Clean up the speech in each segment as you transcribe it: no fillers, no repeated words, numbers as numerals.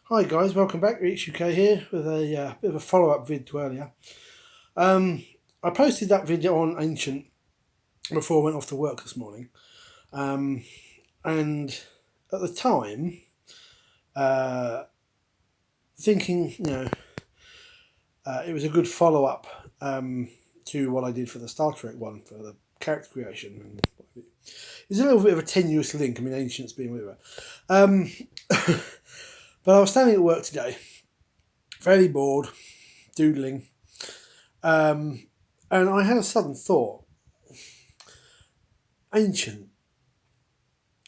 Hi guys, welcome back. Reach UK here with a bit of a follow-up vid to earlier. Um, I posted that video on Ancient before I went off to work this morning, and at the time, uh, thinking it was a good follow-up to what I did for the Star Trek one for the character creation. And there's a little bit of a tenuous link. I mean, Ancient's being with her. But I was standing at work today, fairly bored, doodling. And I had a sudden thought. Ancient,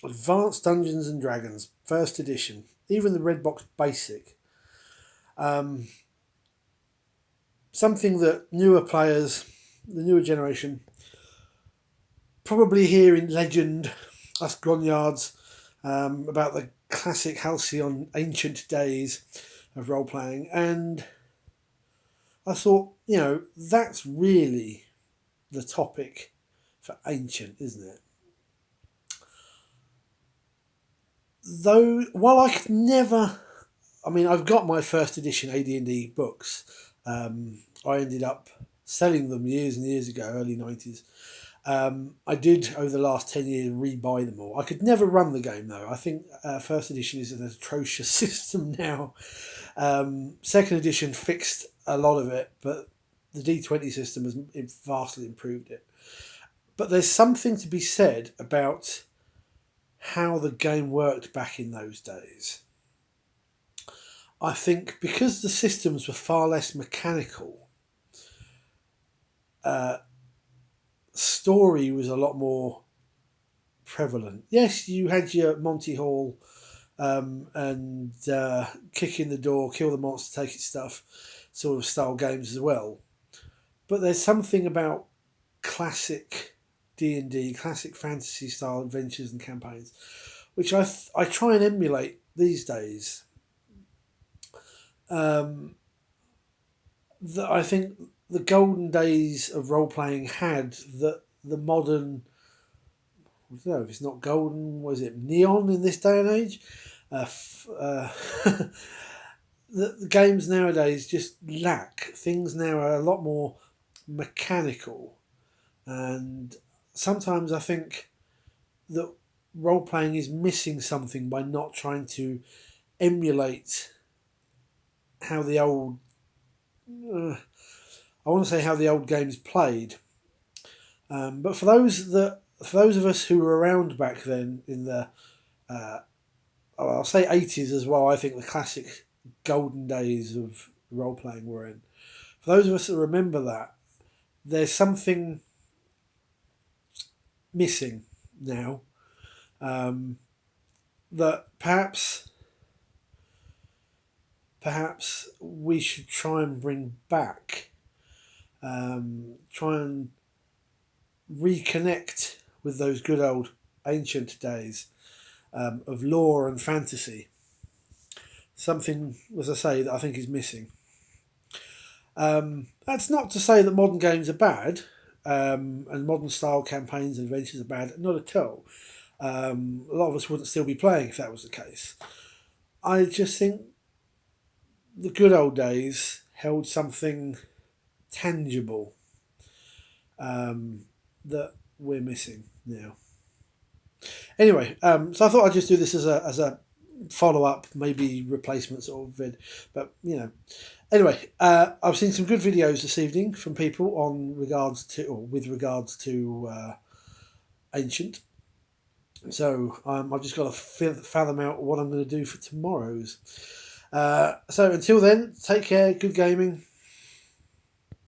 Advanced Dungeons and Dragons, first edition, even the Red Box Basic. Something that newer players, the newer generation, probably hear in legend, us grognards, about the classic halcyon ancient days of role playing. And I thought, that's really the topic for Ancient, isn't it? Though, while I could never, I've got my first edition AD&D books. I ended up selling them years and years ago, early 90s. I did, over the last 10 years, re-buy them all. I could never run the game, though. I think first edition is an atrocious system now. Second edition fixed a lot of it, but the D20 system has vastly improved it. But there's something to be said about how the game worked back in those days. I think because the systems were far less mechanical, story was a lot more prevalent. Yes, you had your Monty Hall and kick in the door, kill the monster, take its stuff sort of style games as well. But there's something about classic D&D, classic fantasy style adventures and campaigns, which I try and emulate these days. That I think the golden days of role playing had that the modern, I don't know if it's not golden, was it neon in this day and age? The games nowadays just lack. Things now are a lot more mechanical, and sometimes I think that role playing is missing something by not trying to emulate how the old I want to say how the old games played, but for those of us who were around back then in the I'll say 80s as well, I think the classic golden days of role playing were in. For those of us that remember that, there's something missing now, that perhaps we should try and bring back, try and reconnect with those good old ancient days of lore and fantasy. Something, as I say, that I think is missing. That's not to say that modern games are bad, and modern style campaigns and adventures are bad. Not at all. A lot of us wouldn't still be playing if that was the case. I just think the good old days held something tangible that we're missing now. Anyway, so I thought I'd just do this as a follow up, maybe replacement sort of vid. But anyway, I've seen some good videos this evening from people with regards to Ancient. So I've just got to fathom out what I'm going to do for tomorrow's. So until then, take care, good gaming,